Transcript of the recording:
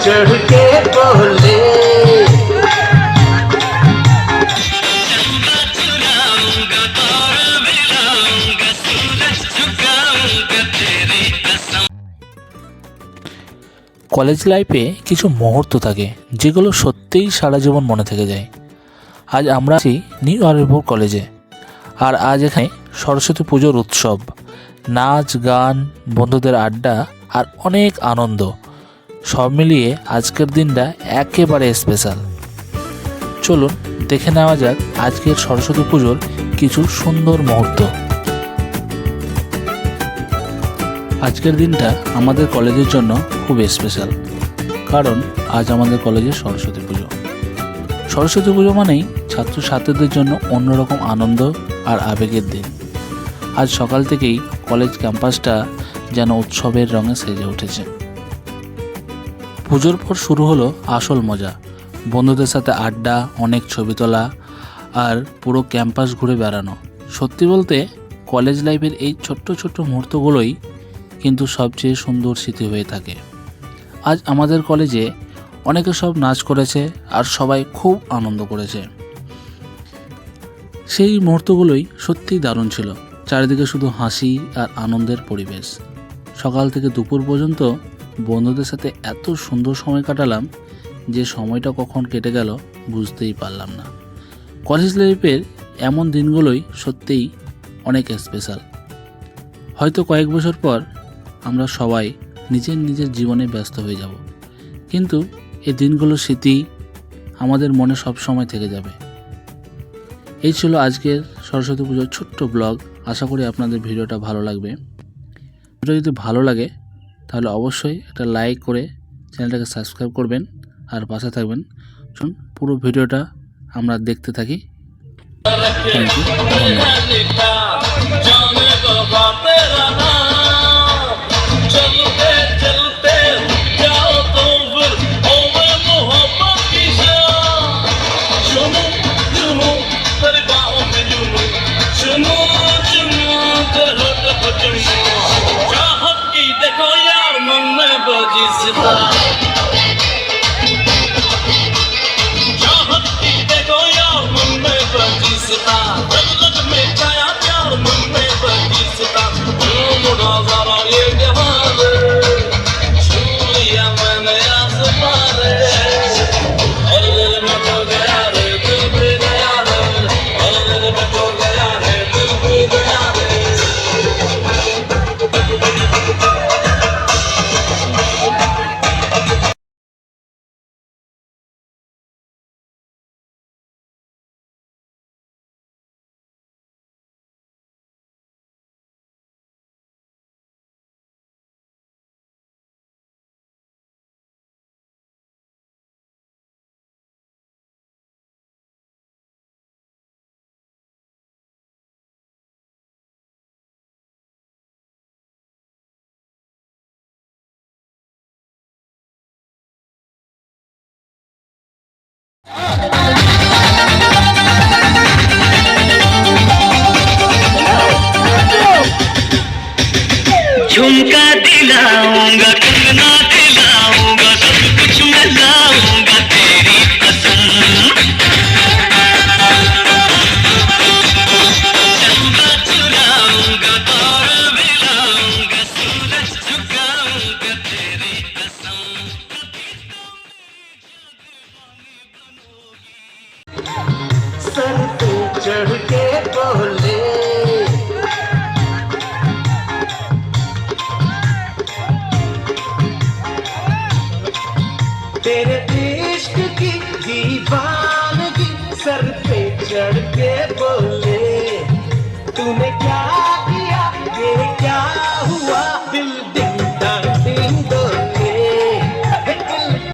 चढ़ के बोले কলেজ লাইফে কিছু মুহূর্ত থাকে যেগুলো সত্যিই সারা জীবন মনে থেকে যায়। আজ আমরা আছি নিউ আলিপুর কলেজে, আর আজ এখানে সরস্বতী পুজোর উৎসব, নাচ গান, বন্ধুদের আড্ডা আর অনেক আনন্দ, সব মিলিয়ে আজকের দিনটা একেবারে স্পেশাল। চলুন দেখে নেওয়া যাক আজকের সরস্বতী পুজোর কিছু সুন্দর মুহূর্ত। আজকের দিনটা আমাদের কলেজের জন্য খুব স্পেশাল, কারণ আজ আমাদের কলেজে সরস্বতী পুজো। সরস্বতী পুজো মানেই ছাত্রছাত্রীদের জন্য অন্যরকম আনন্দ আর আবেগের দিন। আজ সকাল থেকেই কলেজ ক্যাম্পাসটা যেন উৎসবের রঙে সেজে উঠেছে। পুজোর পর শুরু হলো আসল মজা, বন্ধুদের সাথে আড্ডা, অনেক ছবি তোলা আর পুরো ক্যাম্পাস ঘুরে বেড়ানো। সত্যি বলতে কলেজ লাইফের এই ছোট্ট ছোট্ট মুহূর্তগুলোই কিন্তু সবচেয়ে সুন্দর স্মৃতি হয়ে থাকে। আজ আমাদের কলেজে অনেকে সব নাচ করেছে আর সবাই খুব আনন্দ করেছে। সেই মুহূর্তগুলোই সত্যিই দারুণ ছিল। চারিদিকে শুধু হাসি আর আনন্দের পরিবেশ। সকাল থেকে দুপুর পর্যন্ত বন্ধুদের সাথে এত সুন্দর সময় কাটালাম যে সময়টা কখন কেটে গেল বুঝতেই পারলাম না। কলেজ লাইফের এমন দিনগুলোই সত্যিই অনেক স্পেশাল। হয়তো কয়েক বছর পর আমরা সবাই নিজের নিজের জীবনে ব্যস্ত হয়ে যাব, কিন্তু এই দিনগুলোর স্মৃতি আমাদের মনে সব সময় থেকে যাবে। এই ছিল আজকের সরস্বতী পুজোর ছোট্ট ব্লগ। আশা করি আপনাদের ভিডিওটা ভালো লাগবে। ভিডিও যদি ভালো লাগে তাহলে অবশ্যই একটা লাইক করে চ্যানেলটাকে সাবস্ক্রাইব করবেন আর পাশে থাকবেন। শুন পুরো ভিডিওটা আমরা দেখতে থাকি। থ্যাংক ইউ, ধন্যবাদ। झुमका दिलाऊंगा, कंगना दिलाऊंगा, सब कुछ मैं लाऊंगा तेरी कसम। चंदा चुराऊंगा, बार मिलाऊंगा, सूरज झुकाऊंगा तेरी कसम। सर पे चढ़ के बोले तेरे इश्क की दीवानगी, सर पे चढ़ के बोले